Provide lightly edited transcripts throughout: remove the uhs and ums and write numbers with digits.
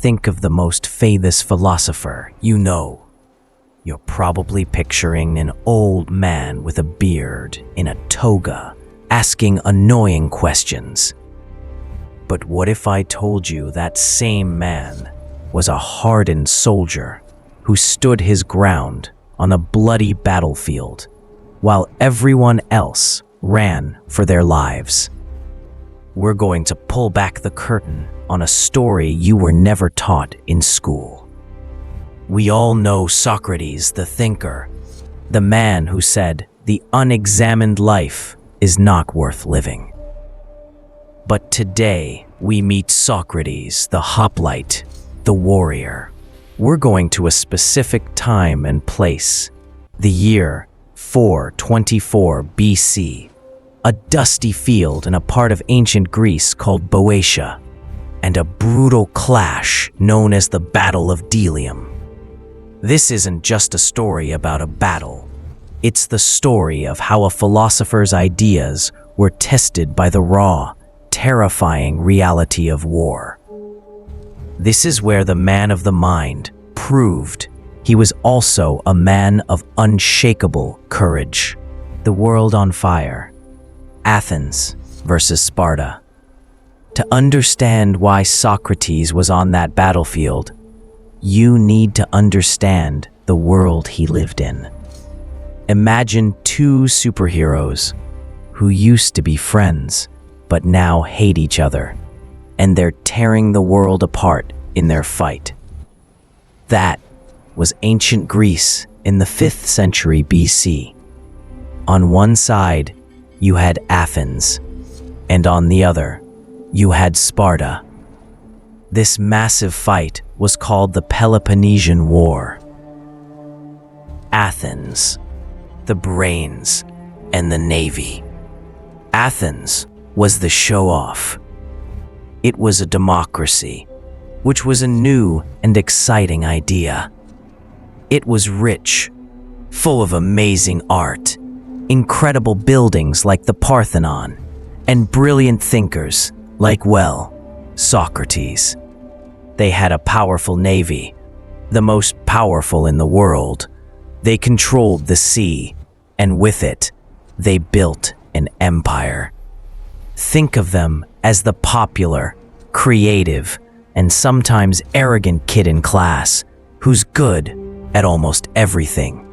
think of the most famous philosopher you know, you're probably picturing an old man with a beard in a toga, asking annoying questions. But what if I told you that same man was a hardened soldier who stood his ground on a bloody battlefield while everyone else ran for their lives? We're going to pull back the curtain on a story you were never taught in school. We all know Socrates, the thinker, the man who said the unexamined life is not worth living. But today, we meet Socrates, the hoplite, the warrior. We're going to a specific time and place, the year 424 BC, a dusty field in a part of ancient Greece called Boeotia, and a brutal clash known as the Battle of Delium. This isn't just a story about a battle. It's the story of how a philosopher's ideas were tested by the raw, terrifying reality of war. This is where the man of the mind proved he was also a man of unshakable courage. The world on fire. Athens versus Sparta. To understand why Socrates was on that battlefield, you need to understand the world he lived in. Imagine two superheroes who used to be friends but now hate each other, and they're tearing the world apart in their fight. That was ancient Greece in the 5th century BC. On one side, you had Athens, and on the other, you had Sparta. This massive fight was called the Peloponnesian War. Athens, the brains and the navy. Athens was the show-off. It was a democracy, which was a new and exciting idea. It was rich, full of amazing art, incredible buildings like the Parthenon, and brilliant thinkers like, well, Socrates. They had a powerful navy, the most powerful in the world. They controlled the sea, and with it, they built an empire. Think of them as the popular, creative, and sometimes arrogant kid in class who's good at almost everything.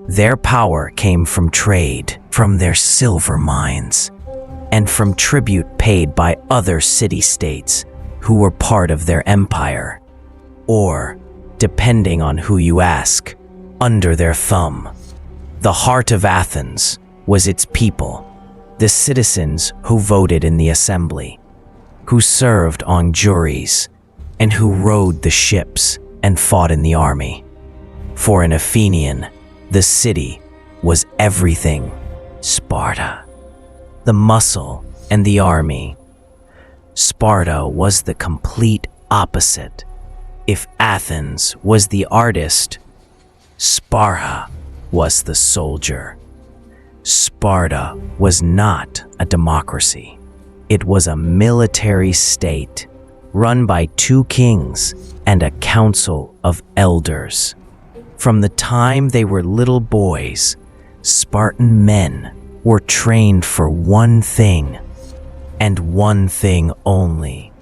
Their power came from trade, from their silver mines, and from tribute paid by other city-states who were part of their empire, or, depending on who you ask, under their thumb. The heart of Athens was its people, the citizens who voted in the assembly, who served on juries, and who rowed the ships and fought in the army. For an Athenian, the city was everything. Sparta, the muscle and the army. Sparta was the complete opposite. If Athens was the artist, Sparta was the soldier. Sparta was not a democracy. It was a military state run by 2 kings and a council of elders. From the time they were little boys, Spartan men were trained for one thing, and one thing only: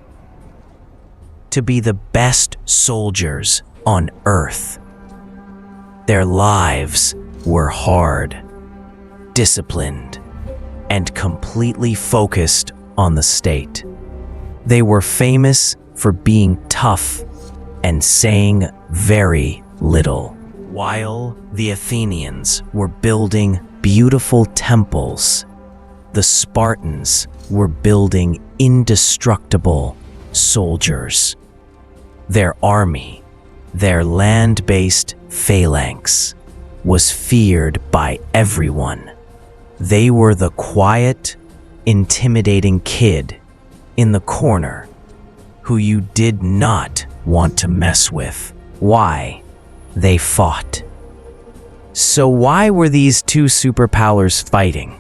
to be the best soldiers on earth. Their lives were hard, disciplined, and completely focused on the state. They were famous for being tough and saying very little. While the Athenians were building beautiful temples, the Spartans were building indestructible soldiers. Their army, their land-based phalanx, was feared by everyone. They were the quiet, intimidating kid in the corner who you did not want to mess with. Why? They fought. So why were these 2 superpowers fighting?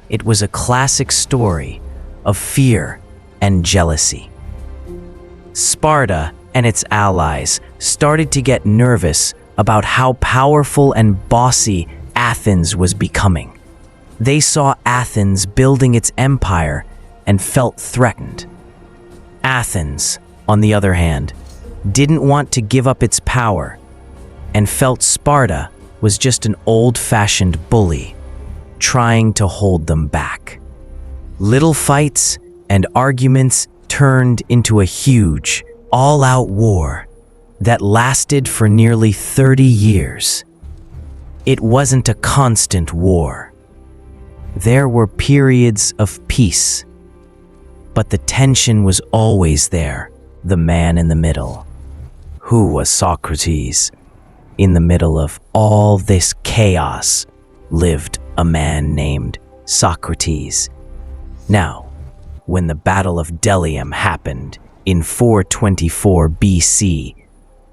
It was a classic story of fear and jealousy. Sparta and its allies started to get nervous about how powerful and bossy Athens was becoming. They saw Athens building its empire and felt threatened. Athens, on the other hand, didn't want to give up its power and felt Sparta was just an old-fashioned bully trying to hold them back. Little fights and arguments turned into a huge, all-out war that lasted for nearly 30 years. It wasn't a constant war. There were periods of peace, but the tension was always there. The man in the middle. Who was Socrates? In the middle of all this chaos lived a man named Socrates. Now, when the Battle of Delium happened in 424 BC,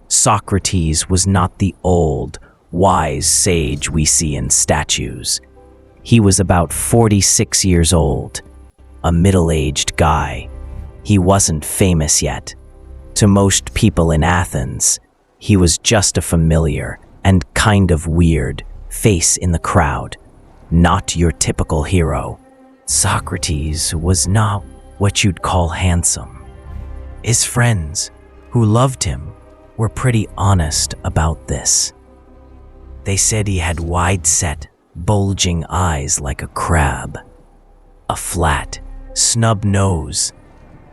Socrates was not the old, wise sage we see in statues. He was about 46 years old, a middle-aged guy. He wasn't famous yet. To most people in Athens, he was just a familiar and kind of weird face in the crowd, not your typical hero. Socrates was not what you'd call handsome. His friends, who loved him, were pretty honest about this. They said he had wide-set, bulging eyes like a crab, a flat, snub nose,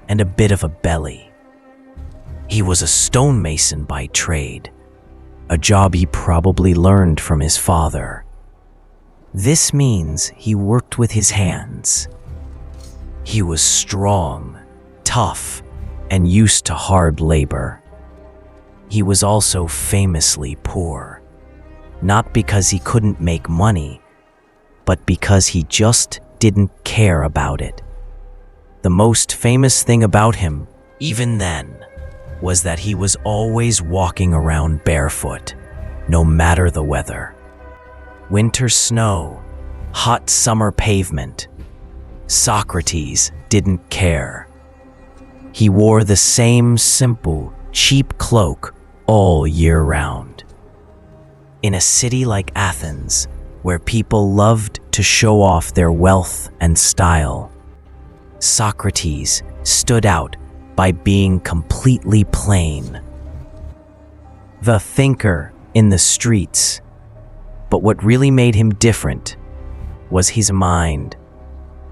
and a bit of a belly. He was a stonemason by trade, a job he probably learned from his father. This means he worked with his hands. He was strong, tough, and used to hard labor. He was also famously poor, not because he couldn't make money, but because he just didn't care about it. The most famous thing about him, even then, was that he was always walking around barefoot, no matter the weather. Winter snow, hot summer pavement. Socrates didn't care. He wore the same simple, cheap cloak all year round. In a city like Athens, where people loved to show off their wealth and style, Socrates stood out by being completely plain. The thinker in the streets. But what really made him different was his mind.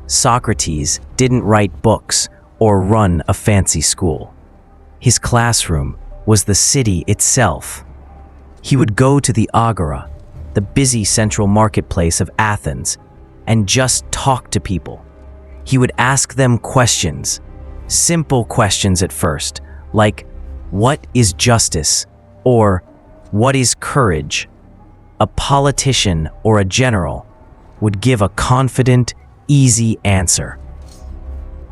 Socrates didn't write books or run a fancy school. His classroom was the city itself. He would go to the Agora, the busy central marketplace of Athens, and just talk to people. He would ask them questions, simple questions at first, like, what is justice? Or, what is courage? A politician or a general would give a confident, easy answer.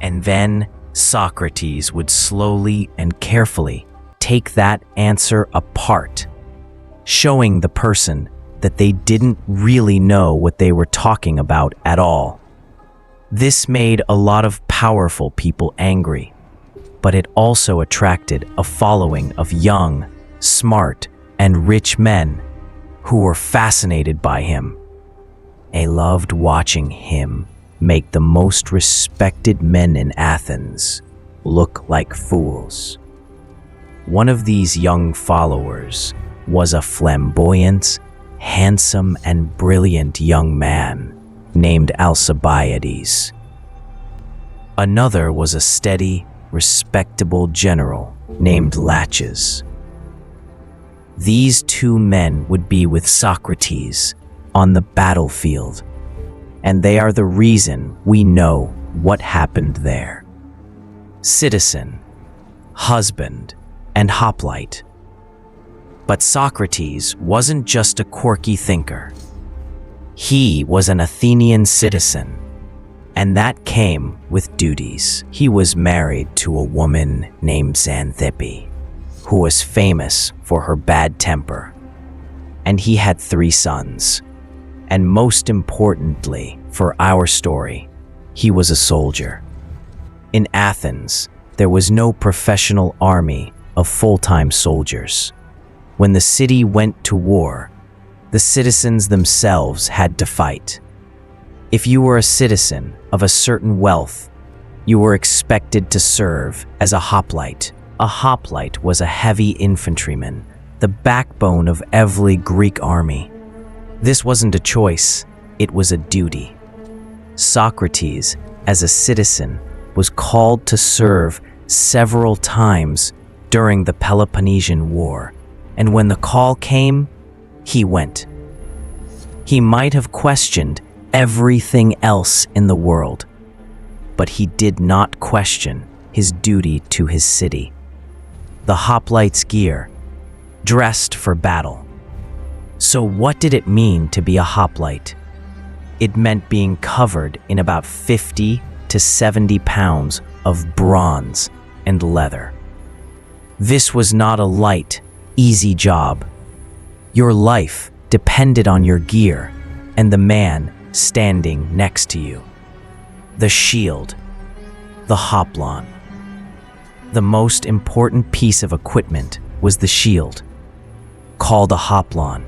And then Socrates would slowly and carefully take that answer apart, showing the person that they didn't really know what they were talking about at all. This made a lot of powerful people angry, but it also attracted a following of young, smart, and rich men who were fascinated by him. They loved watching him make the most respected men in Athens look like fools. One of these young followers was a flamboyant, handsome, and brilliant young man named Alcibiades. Another was a steady, respectable general named Laches. These two men would be with Socrates on the battlefield, and they are the reason we know what happened there. Citizen, husband, and hoplite. But Socrates wasn't just a quirky thinker. He was an Athenian citizen, and that came with duties. He was married to a woman named Xanthippe, who was famous for her bad temper, and he had 3 sons. And most importantly, for our story, he was a soldier. In Athens, there was no professional army of full-time soldiers. When the city went to war, the citizens themselves had to fight. If you were a citizen of a certain wealth, you were expected to serve as a hoplite. A hoplite was a heavy infantryman, the backbone of every Greek army. This wasn't a choice, it was a duty. Socrates, as a citizen, was called to serve several times during the Peloponnesian War, and when the call came, he went. He might have questioned everything else in the world, but he did not question his duty to his city. The hoplite's gear, dressed for battle. So what did it mean to be a hoplite? It meant being covered in about 50 to 70 pounds of bronze and leather. This was not a light, easy job. Your life depended on your gear and the man standing next to you. The shield, the hoplon. The most important piece of equipment was the shield, called a hoplon.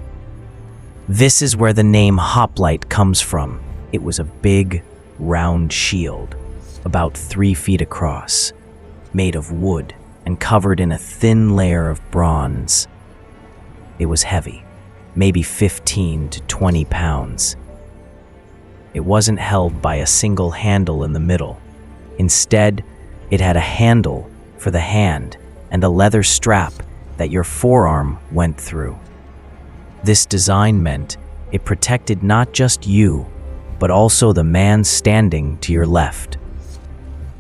This is where the name hoplite comes from. It was a big, round shield, about 3 feet across, made of wood and covered in a thin layer of bronze. It was heavy, maybe 15 to 20 pounds. It wasn't held by a single handle in the middle. Instead, it had a handle for the hand and a leather strap that your forearm went through. This design meant it protected not just you, but also the man standing to your left.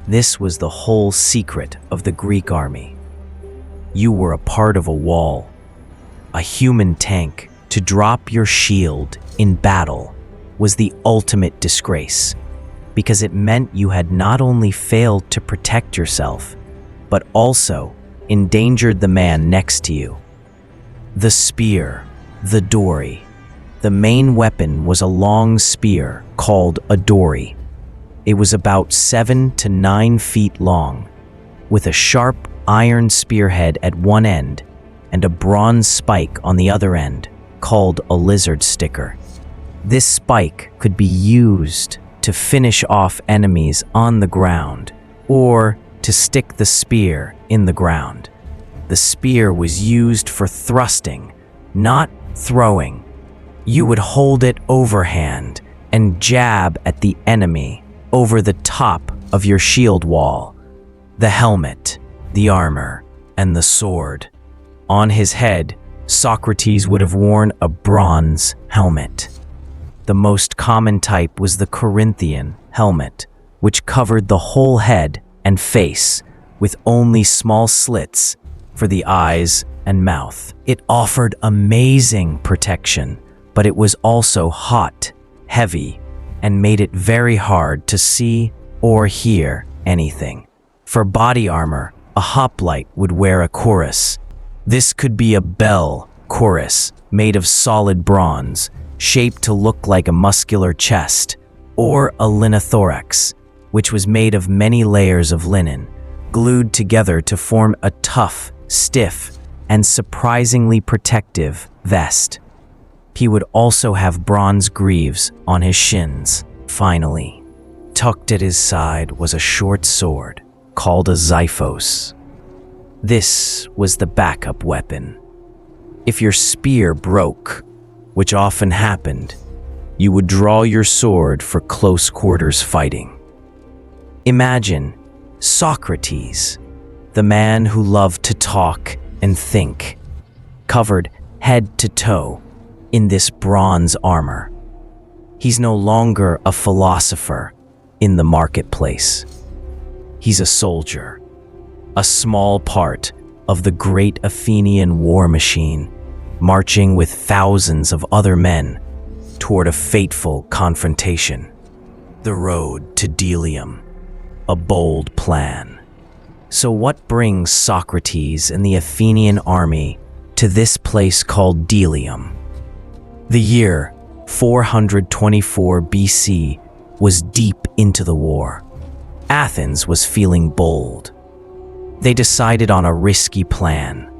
This was the whole secret of the Greek army. You were a part of a wall, a human tank. To drop your shield in battle was the ultimate disgrace, because it meant you had not only failed to protect yourself, but also endangered the man next to you. The spear, the dory. The main weapon was a long spear called a dory. It was about 7 to 9 feet long, with a sharp iron spearhead at one end and a bronze spike on the other end, called a lizard sticker. This spike could be used to finish off enemies on the ground or to stick the spear in the ground. The spear was used for thrusting, not throwing. You would hold it overhand and jab at the enemy over the top of your shield wall. The helmet, the armor, and the sword. On his head, Socrates would have worn a bronze helmet. The most common type was the Corinthian helmet, which covered the whole head and face with only small slits for the eyes and mouth. It offered amazing protection, but it was also hot, heavy, and made it very hard to see or hear anything. For body armor, a hoplite would wear a cuirass. This could be a bell cuirass made of solid bronze, shaped to look like a muscular chest, or a linothorax, which was made of many layers of linen, glued together to form a tough, stiff, and surprisingly protective vest. He would also have bronze greaves on his shins. Finally, tucked at his side was a short sword called a xiphos. This was the backup weapon. If your spear broke, which often happened, you would draw your sword for close quarters fighting. Imagine Socrates, the man who loved to talk and think, covered head to toe in this bronze armor. He's no longer a philosopher in the marketplace. He's a soldier, a small part of the great Athenian war machine, marching with thousands of other men toward a fateful confrontation. The road to Delium, a bold plan. So what brings Socrates and the Athenian army to this place called Delium? The year 424 BC was deep into the war. Athens was feeling bold. They decided on a risky plan,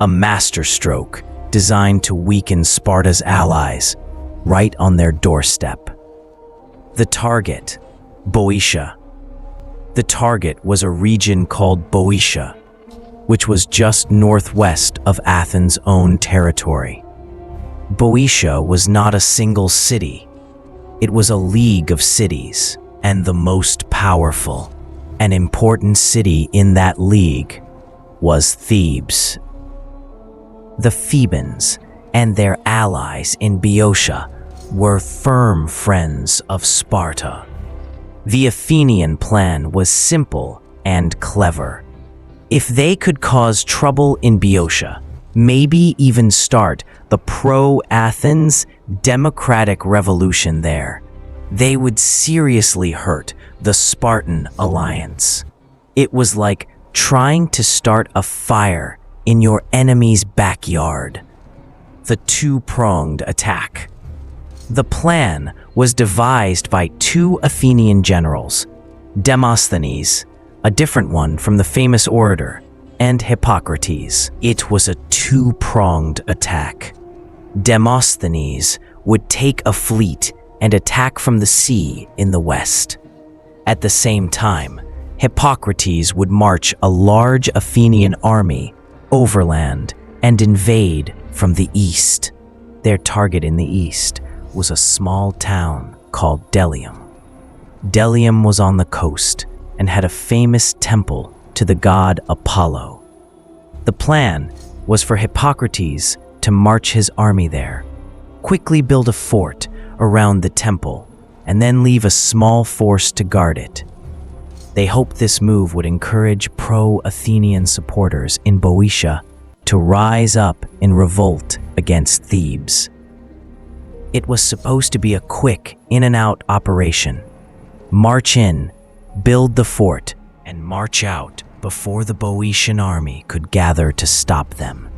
a masterstroke designed to weaken Sparta's allies right on their doorstep. The target, Boeotia. The target was a region called Boeotia, which was just northwest of Athens' own territory. Boeotia was not a single city. It was a league of cities, and the most powerful and important city in that league was Thebes. The Thebans and their allies in Boeotia were firm friends of Sparta. The Athenian plan was simple and clever. If they could cause trouble in Boeotia, maybe even start the pro-Athens democratic revolution there, they would seriously hurt the Spartan alliance. It was like trying to start a fire in your enemy's backyard. The two-pronged attack. The plan was devised by two Athenian generals, Demosthenes, a different one from the famous orator, and Hippocrates. It was a two-pronged attack. Demosthenes would take a fleet and attack from the sea in the west. At the same time, Hippocrates would march a large Athenian army overland and invade from the east. Their target in the east was a small town called Delium. Delium was on the coast and had a famous temple to the god Apollo. The plan was for Hippocrates to march his army there, quickly build a fort around the temple, and then leave a small force to guard it. They hoped this move would encourage pro-Athenian supporters in Boeotia to rise up in revolt against Thebes. It was supposed to be a quick in-and-out operation. March in, build the fort, and march out before the Boeotian army could gather to stop them.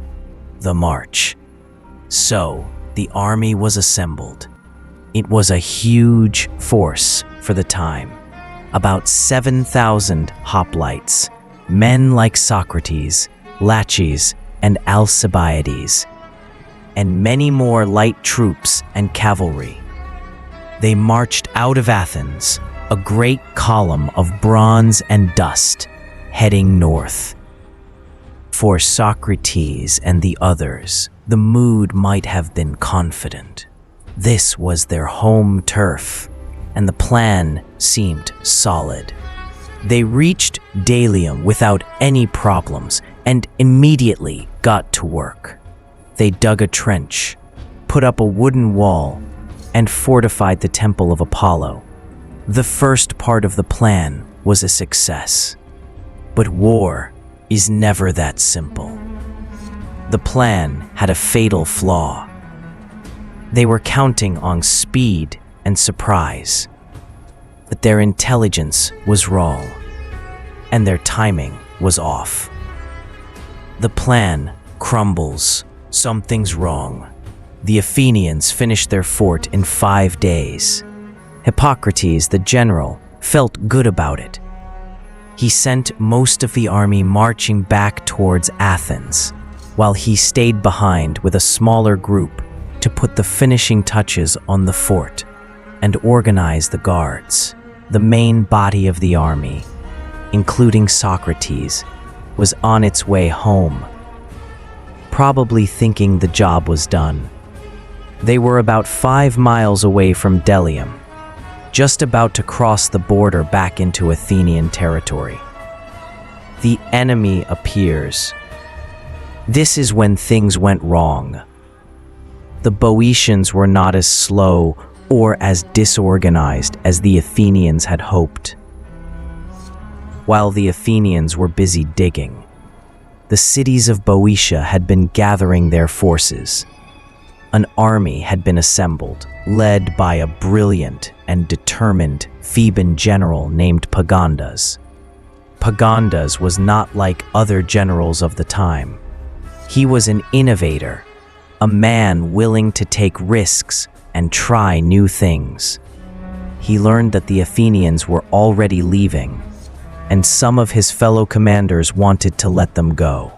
The march. So, the army was assembled. It was a huge force for the time. About 7,000 hoplites, men like Socrates, Laches, and Alcibiades, and many more light troops and cavalry. They marched out of Athens, a great column of bronze and dust, heading north. For Socrates and the others, the mood might have been confident. This was their home turf, and the plan seemed solid. They reached Delium without any problems and immediately got to work. They dug a trench, put up a wooden wall, and fortified the temple of Apollo. The first part of the plan was a success. But war is never that simple. The plan had a fatal flaw. They were counting on speed and surprise, but their intelligence was wrong, and their timing was off. The plan crumbles. Something's wrong. The Athenians finished their fort in 5 days. Hippocrates, the general, felt good about it. He sent most of the army marching back towards Athens, while he stayed behind with a smaller group to put the finishing touches on the fort and organize the guards. The main body of the army, including Socrates, was on its way home, probably thinking the job was done. They were about 5 miles away from Delium, just about to cross the border back into Athenian territory. The enemy appears. This is when things went wrong. The Boeotians were not as slow or as disorganized as the Athenians had hoped. While the Athenians were busy digging, the cities of Boeotia had been gathering their forces. An army had been assembled, led by a brilliant and determined Theban general named Pagondas. Pagondas was not like other generals of the time. He was an innovator, a man willing to take risks and try new things. He learned that the Athenians were already leaving, and some of his fellow commanders wanted to let them go.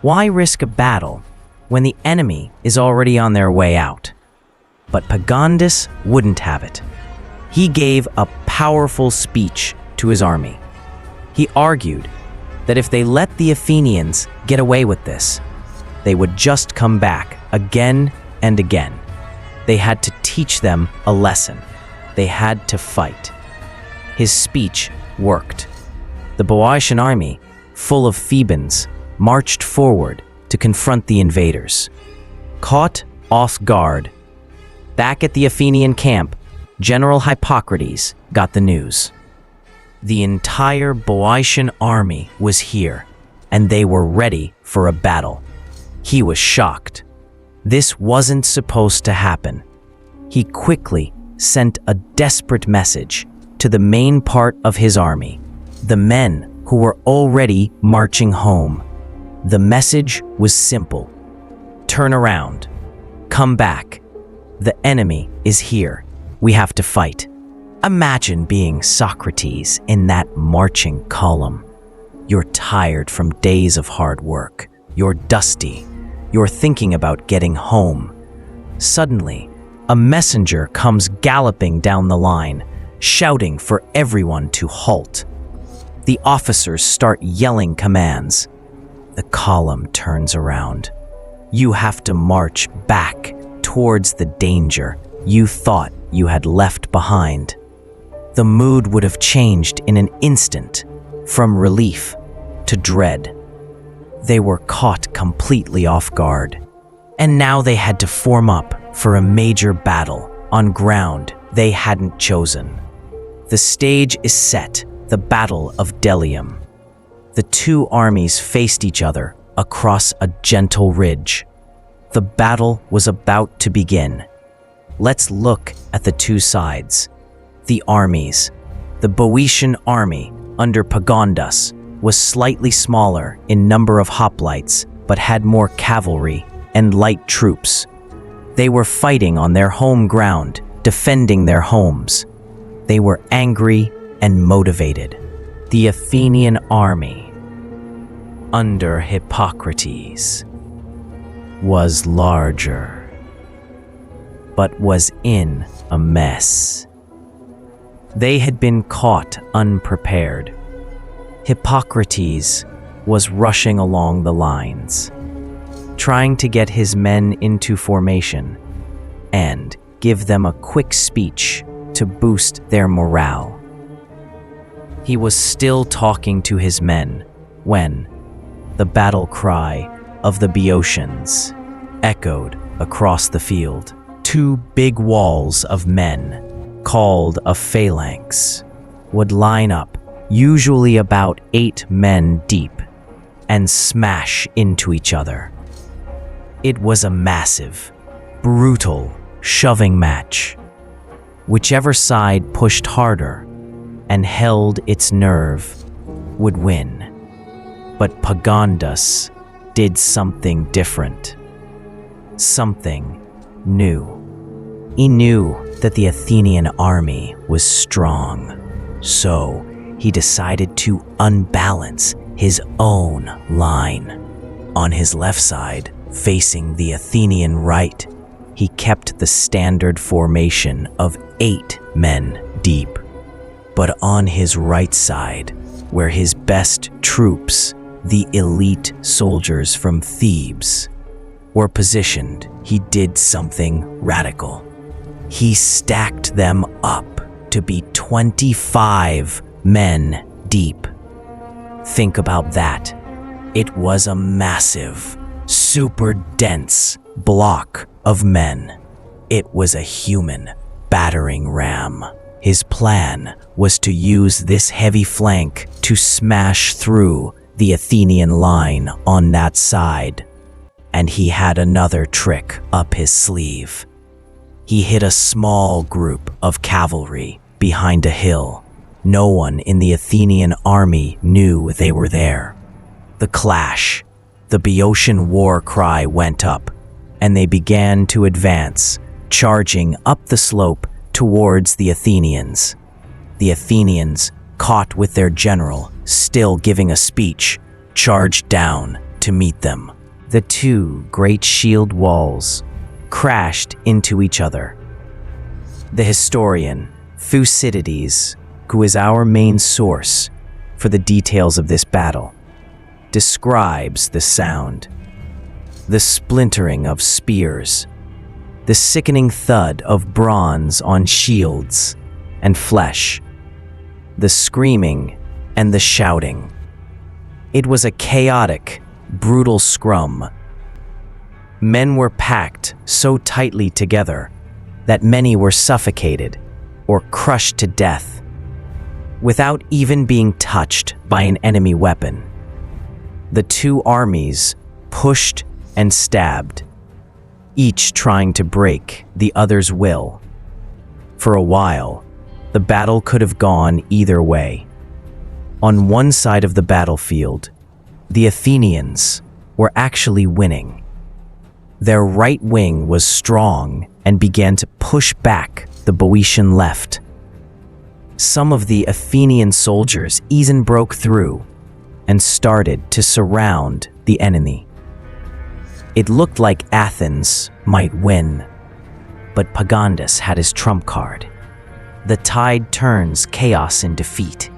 Why risk a battle when the enemy is already on their way out? But Pagondus wouldn't have it. He gave a powerful speech to his army. He argued that if they let the Athenians get away with this, they would just come back again and again. They had to teach them a lesson. They had to fight. His speech worked. The Boeotian army, full of Thebans, marched forward to confront the invaders. Caught off guard, back at the Athenian camp, General Hippocrates got the news. The entire Boeotian army was here, and they were ready for a battle. He was shocked. This wasn't supposed to happen. He quickly sent a desperate message to the main part of his army, the men who were already marching home. The message was simple. Turn around. Come back. The enemy is here. We have to fight. Imagine being Socrates in that marching column. You're tired from days of hard work. You're dusty. You're thinking about getting home. Suddenly, a messenger comes galloping down the line, shouting for everyone to halt. The officers start yelling commands. The column turns around. You have to march back towards the danger you thought you had left behind. The mood would have changed in an instant, from relief to dread. They were caught completely off guard, and now they had to form up for a major battle on ground they hadn't chosen. The stage is set, the Battle of Delium. The two armies faced each other across a gentle ridge. The battle was about to begin. Let's look at the two sides. The armies. The Boeotian army under Pagondus was slightly smaller in number of hoplites, but had more cavalry and light troops. They were fighting on their home ground, defending their homes. They were angry and motivated. The Athenian army, under Hippocrates, was larger, but was in a mess. They had been caught unprepared. Hippocrates was rushing along the lines, trying to get his men into formation and give them a quick speech to boost their morale. He was still talking to his men when the battle cry of the Boeotians echoed across the field. Two big walls of men, called a phalanx, would line up, usually about 8 men deep, and smash into each other. It was a massive, brutal shoving match. Whichever side pushed harder and held its nerve would win. But Pagondus did something different, something new. He knew that the Athenian army was strong, so he decided to unbalance his own line. On his left side, facing the Athenian right, he kept the standard formation of 8 men deep. But on his right side, where his best troops, the elite soldiers from Thebes, were positioned, he did something radical. He stacked them up to be 25 men deep. Think about that. It was a massive, super dense block of men. It was a human battering ram. His plan was to use this heavy flank to smash through the Athenian line on that side. And he had another trick up his sleeve. He hid a small group of cavalry behind a hill. No one in the Athenian army knew they were there. The clash, the Boeotian war cry went up, and they began to advance, charging up the slope towards the Athenians. The Athenians caught with their general still giving a speech, charged down to meet them. The two great shield walls crashed into each other. The historian, Thucydides, who is our main source for the details of this battle, describes the sound, the splintering of spears, the sickening thud of bronze on shields and flesh, the screaming and the shouting. It was a chaotic, brutal scrum. Men were packed so tightly together that many were suffocated or crushed to death without even being touched by an enemy weapon. The two armies pushed and stabbed, each trying to break the other's will. For a while, the battle could have gone either way. On one side of the battlefield, the Athenians were actually winning. Their right wing was strong and began to push back the Boeotian left. Some of the Athenian soldiers even broke through and started to surround the enemy. It looked like Athens might win, but Pagondas had his trump card. The tide turns chaos in defeat.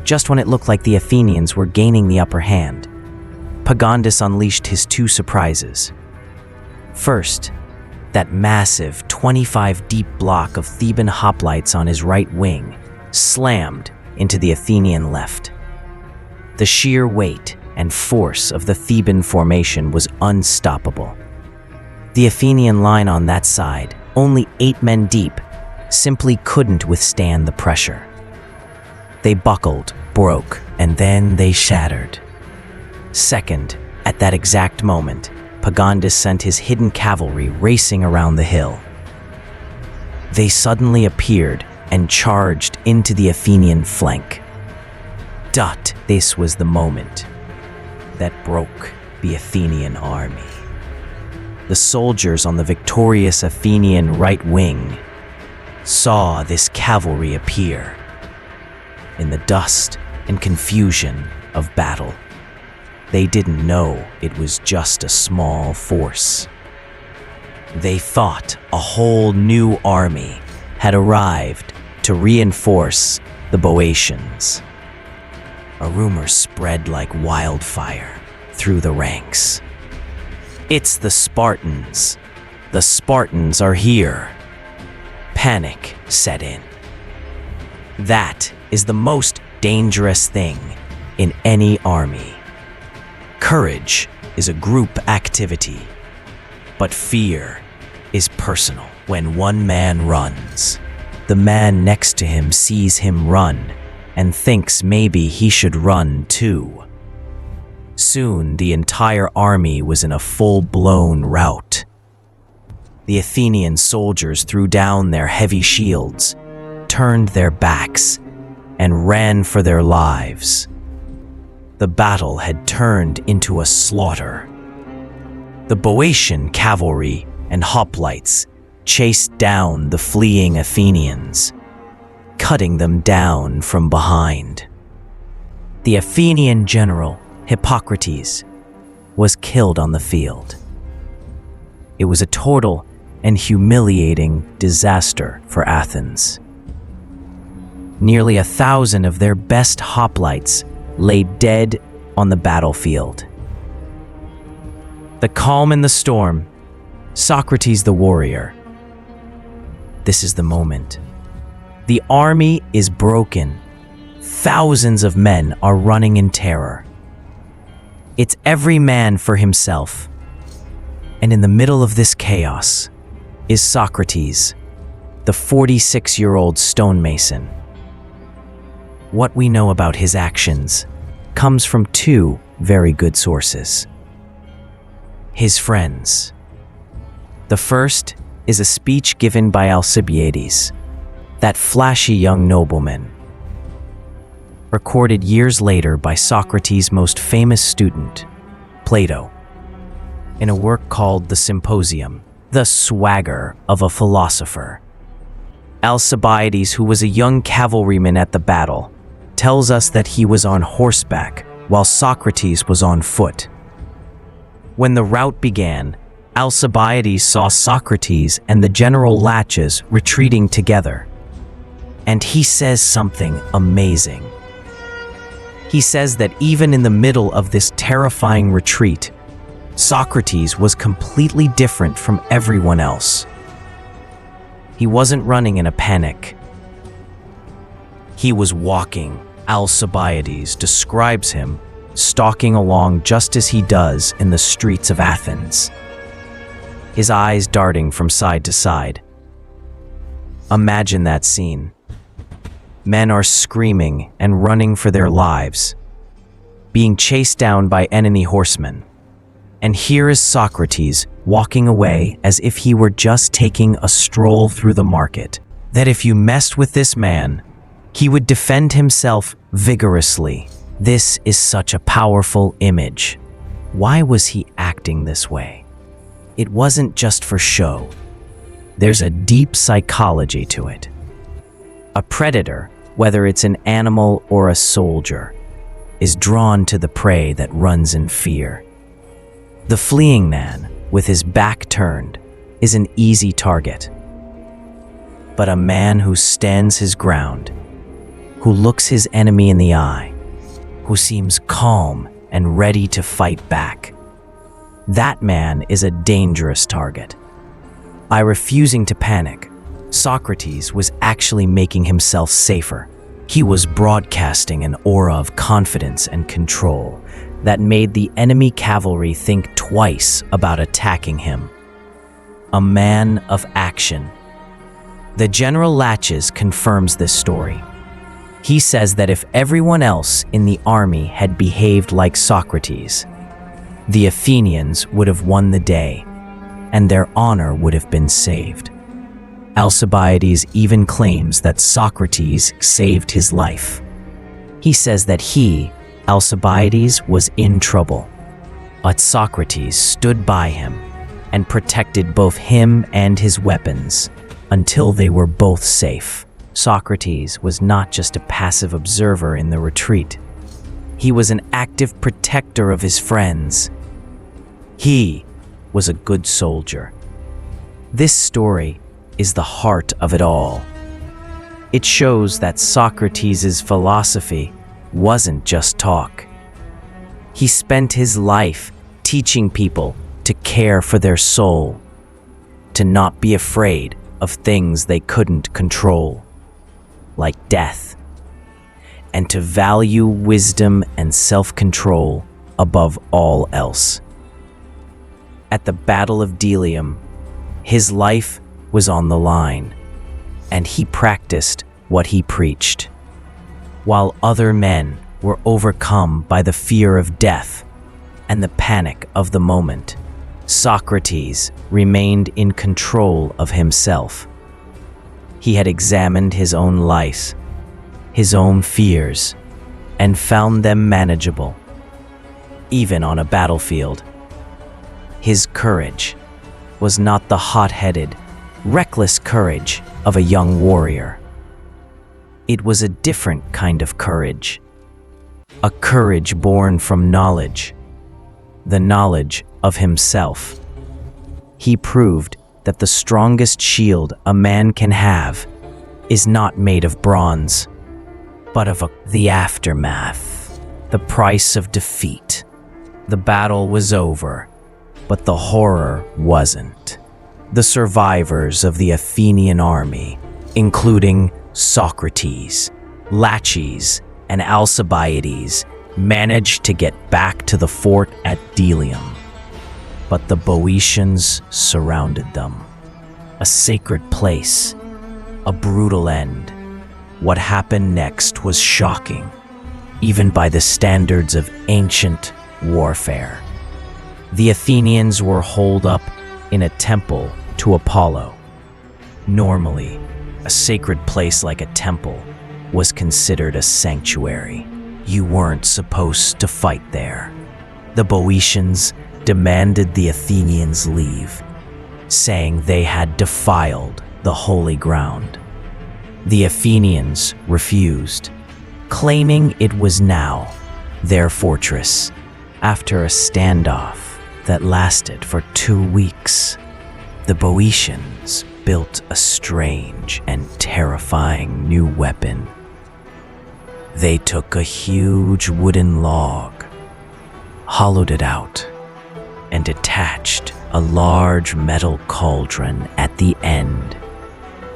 Just when it looked like the Athenians were gaining the upper hand, Pagondas unleashed his two surprises. First, that massive 25-deep block of Theban hoplites on his right wing slammed into the Athenian left. The sheer weight and force of the Theban formation was unstoppable. The Athenian line on that side, only 8 men deep, simply couldn't withstand the pressure. They buckled, broke, and then they shattered. Second, at that exact moment, Pagondas sent his hidden cavalry racing around the hill. They suddenly appeared and charged into the Athenian flank. This was the moment that broke the Athenian army. The soldiers on the victorious Athenian right wing saw this cavalry appear. In the dust and confusion of battle, they didn't know it was just a small force. They thought a whole new army had arrived to reinforce the Boeotians. A rumor spread like wildfire through the ranks. It's the Spartans. The Spartans are here. Panic set in. That is the most dangerous thing in any army. Courage is a group activity, but fear is personal. When one man runs, the man next to him sees him run and thinks maybe he should run too. Soon, the entire army was in a full-blown rout. The Athenian soldiers threw down their heavy shields, turned their backs, and ran for their lives. The battle had turned into a slaughter. The Boeotian cavalry and hoplites chased down the fleeing Athenians, cutting them down from behind. The Athenian general, Hippocrates, was killed on the field. It was a total and humiliating disaster for Athens. Nearly 1,000 of their best hoplites lay dead on the battlefield. The calm in the storm, Socrates the warrior. This is the moment. The army is broken. Thousands of men are running in terror. It's every man for himself. And in the middle of this chaos is Socrates, the 46-year-old stonemason. What we know about his actions comes from 2 very good sources. His friends. The first is a speech given by Alcibiades, that flashy young nobleman, recorded years later by Socrates' most famous student, Plato, in a work called The Symposium, the swagger of a philosopher. Alcibiades, who was a young cavalryman at the battle, tells us that he was on horseback while Socrates was on foot. When the rout began, Alcibiades saw Socrates and the general Laches retreating together. And he says something amazing. He says that even in the middle of this terrifying retreat, Socrates was completely different from everyone else. He wasn't running in a panic. He was walking. Alcibiades describes him stalking along just as he does in the streets of Athens, his eyes darting from side to side. Imagine that scene. Men are screaming and running for their lives, being chased down by enemy horsemen. And here is Socrates walking away as if he were just taking a stroll through the market. That if you messed with this man, he would defend himself vigorously. This is such a powerful image. Why was he acting this way? It wasn't just for show. There's a deep psychology to it. A predator, whether it's an animal or a soldier, is drawn to the prey that runs in fear. The fleeing man, with his back turned, is an easy target. But a man who stands his ground, who looks his enemy in the eye, who seems calm and ready to fight back, that man is a dangerous target. By refusing to panic, Socrates was actually making himself safer. He was broadcasting an aura of confidence and control that made the enemy cavalry think twice about attacking him. A man of action. The General Laches confirms this story. He says that if everyone else in the army had behaved like Socrates, the Athenians would have won the day, and their honor would have been saved. Alcibiades even claims that Socrates saved his life. He says that he, Alcibiades, was in trouble, but Socrates stood by him and protected both him and his weapons until they were both safe. Socrates was not just a passive observer in the retreat. He was an active protector of his friends. He was a good soldier. This story is the heart of it all. It shows that Socrates' philosophy wasn't just talk. He spent his life teaching people to care for their soul, to not be afraid of things they couldn't control, like death, and to value wisdom and self-control above all else. At the Battle of Delium, his life was on the line, and he practiced what he preached. While other men were overcome by the fear of death and the panic of the moment, Socrates remained in control of himself. He had examined his own life, his own fears, and found them manageable, even on a battlefield. His courage was not the hot-headed, reckless courage of a young warrior. It was a different kind of courage, a courage born from knowledge, the knowledge of himself. He proved that the strongest shield a man can have is not made of bronze, but of the aftermath, the price of defeat. The battle was over, but the horror wasn't. The survivors of the Athenian army, including Socrates, Laches, and Alcibiades, managed to get back to the fort at Delium. But the Boeotians surrounded them. A sacred place, a brutal end. What happened next was shocking, even by the standards of ancient warfare. The Athenians were holed up in a temple to Apollo. Normally, a sacred place like a temple was considered a sanctuary. You weren't supposed to fight there. The Boeotians demanded the Athenians leave, saying they had defiled the holy ground. The Athenians refused, claiming it was now their fortress. After a standoff that lasted for 2 weeks, the Boeotians built a strange and terrifying new weapon. They took a huge wooden log, hollowed it out, and attached a large metal cauldron at the end,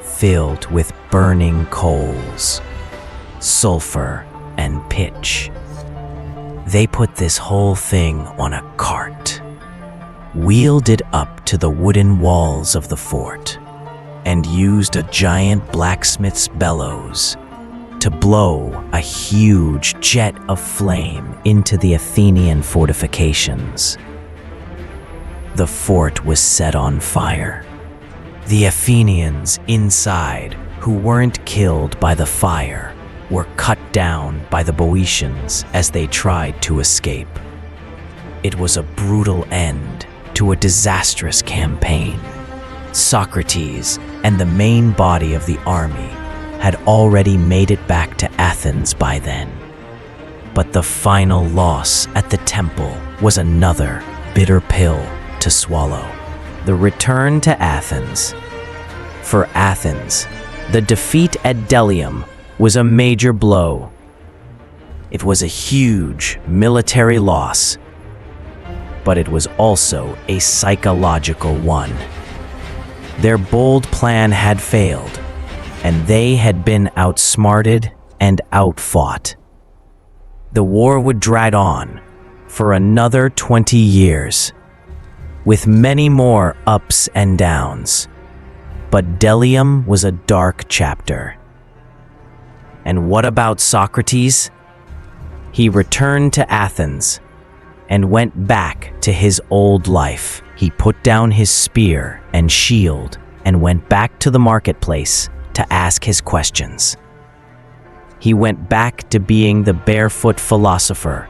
filled with burning coals, sulfur, and pitch. They put this whole thing on a cart, wheeled it up to the wooden walls of the fort, and used a giant blacksmith's bellows to blow a huge jet of flame into the Athenian fortifications. The fort was set on fire. The Athenians inside, who weren't killed by the fire, were cut down by the Boeotians as they tried to escape. It was a brutal end to a disastrous campaign. Socrates and the main body of the army had already made it back to Athens by then. But the final loss at the temple was another bitter pill to swallow. The return to Athens. For Athens, the defeat at Delium was a major blow. It was a huge military loss, but it was also a psychological one. Their bold plan had failed, and they had been outsmarted and outfought. The war would drag on for another 20 years, with many more ups and downs. But Delium was a dark chapter. And what about Socrates? He returned to Athens and went back to his old life. He put down his spear and shield and went back to the marketplace to ask his questions. He went back to being the barefoot philosopher,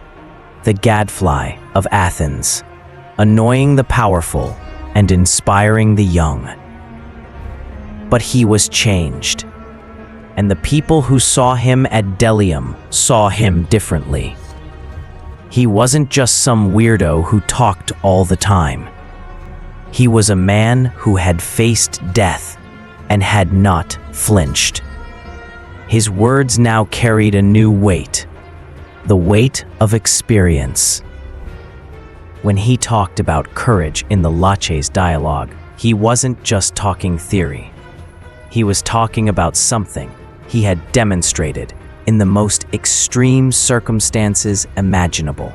the gadfly of Athens, annoying the powerful and inspiring the young. But he was changed, and the people who saw him at Delium saw him differently. He wasn't just some weirdo who talked all the time. He was a man who had faced death and had not flinched. His words now carried a new weight, the weight of experience. When he talked about courage in the Laches dialogue, he wasn't just talking theory. He was talking about something he had demonstrated in the most extreme circumstances imaginable.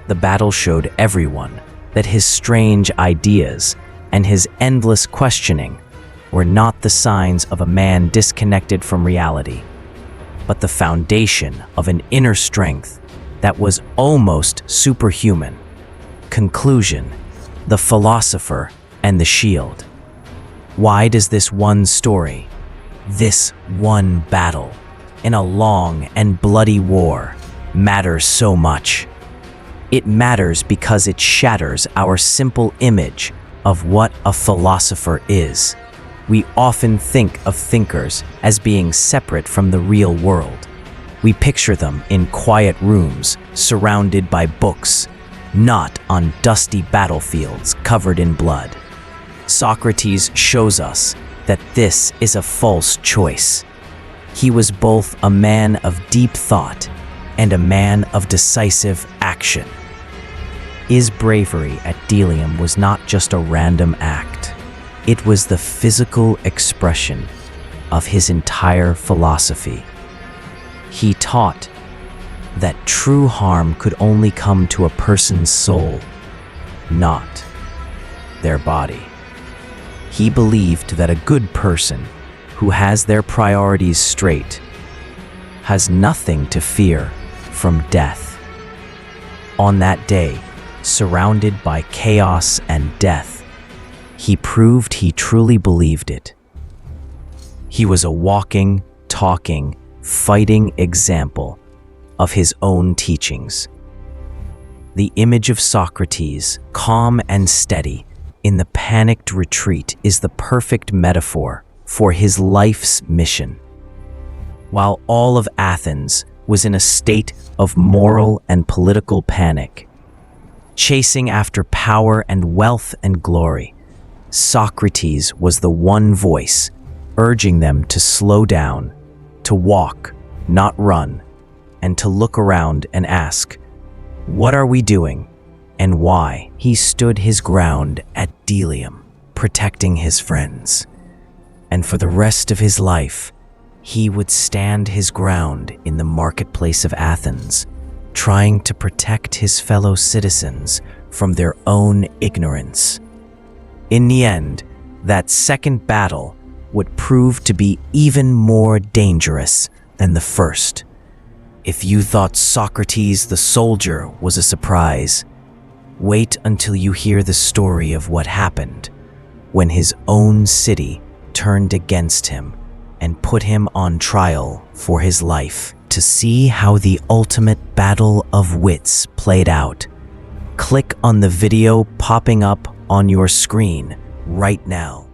The battle showed everyone that his strange ideas and his endless questioning were not the signs of a man disconnected from reality, but the foundation of an inner strength that was almost superhuman. Conclusion: the philosopher and the shield. Why does this one story, this one battle, in a long and bloody war, matter so much? It matters because it shatters our simple image of what a philosopher is. We often think of thinkers as being separate from the real world. We picture them in quiet rooms, surrounded by books, not on dusty battlefields covered in blood. Socrates shows us that this is a false choice. He was both a man of deep thought and a man of decisive action. His bravery at Delium was not just a random act. It was the physical expression of his entire philosophy. He taught that true harm could only come to a person's soul, not their body. He believed that a good person who has their priorities straight has nothing to fear from death. On that day, surrounded by chaos and death, he proved he truly believed it. He was a walking, talking, fighting example of his own teachings. The image of Socrates, calm and steady in the panicked retreat, is the perfect metaphor for his life's mission. while all of Athens was in a state of moral and political panic. Chasing after power and wealth and glory, Socrates was the one voice urging them to slow down, to walk, not run, and to look around and ask, "What are we doing, and why?" He stood his ground at Delium, protecting his friends. And for the rest of his life, he would stand his ground in the marketplace of Athens, trying to protect his fellow citizens from their own ignorance. In the end, that second battle would prove to be even more dangerous than the first. If you thought Socrates the soldier was a surprise, wait until you hear the story of what happened when his own city turned against him and put him on trial for his life. To see how the ultimate battle of wits played out, click on the video popping up on your screen right now.